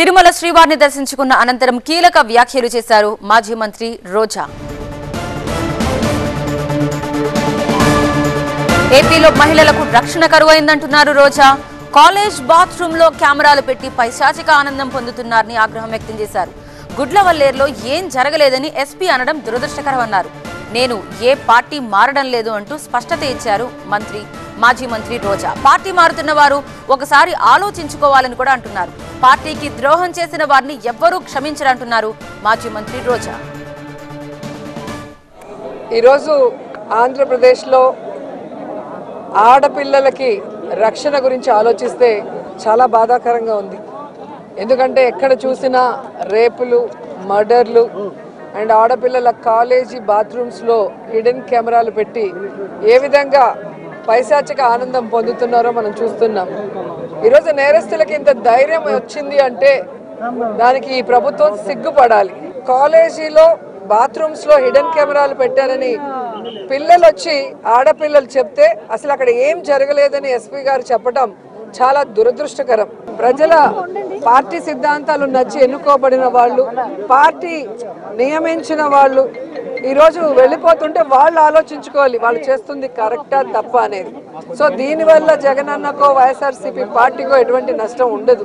తిరుమల శ్రీవారిని దర్శించుకున్న అనంతరం కీలక వ్యాఖ్యలు చేశారు మాజీ మంత్రి రోజా. ఏపీలో మహిళలకు రక్షణ కరువైందంటున్నారు రోజా. కాలేజ్ బాత్రూమ్ లో కెమెరాలు పెట్టి పైశాచిక ఆనందం పొందుతున్నారని ఆగ్రహం వ్యక్తం చేశారు. గుడ్లవల్లేరులో ఏం జరగలేదని ఎస్పీ అనడం దురదృష్టకరమన్నారు. నేను ఏ పార్టీ మారడం లేదు అంటూ స్పష్టత ఇచ్చారు మాజీ మంత్రి రోజా. పార్టీ మారుతున్న వారు ఒకసారి ఆలోచించుకోవాలని కూడా అంటున్నారు. పార్టీకి ద్రోహం చేసిన వారిని ఎవ్వరూ క్షమించరంటున్నారు మాజీ మంత్రి రోజా. ఈరోజు ఆంధ్రప్రదేశ్లో ఆడపిల్లలకి రక్షణ గురించి ఆలోచిస్తే చాలా బాధాకరంగా ఉంది. ఎందుకంటే ఎక్కడ చూసినా రేపులు, మర్డర్లు అండ్ ఆడపిల్లల కాలేజీ బాత్రూమ్స్లో హిడెన్ కెమెరాలు పెట్టి ఏ విధంగా పైశాచిక ఆనందం పొందుతున్నారో మనం చూస్తున్నాం. ఈరోజు నేరస్తులకి ఇంత ధైర్యం వచ్చింది అంటే దానికి ఈ ప్రభుత్వం సిగ్గుపడాలి. కాలేజీలో బాత్రూమ్స్లో హిడెన్ కెమెరాలు పెట్టారని పిల్లలు వచ్చి ఆడపిల్లలు చెప్తే అసలు అక్కడ ఏం జరగలేదని ఎస్పీ గారు చెప్పడం చాలా దురదృష్టకరం. ప్రజల పార్టీ సిద్ధాంతాలు నచ్చి ఎన్నుకోబడిన వాళ్ళు, పార్టీ నియమించిన వాళ్ళు ఈరోజు వెళ్ళిపోతుంటే వాళ్ళు ఆలోచించుకోవాలి వాళ్ళు చేస్తుంది కరెక్టా తప్ప అనేది. సో దీనివల్ల జగనన్నకో వైఎస్ఆర్సీపీ పార్టీకో ఎటువంటి నష్టం ఉండదు.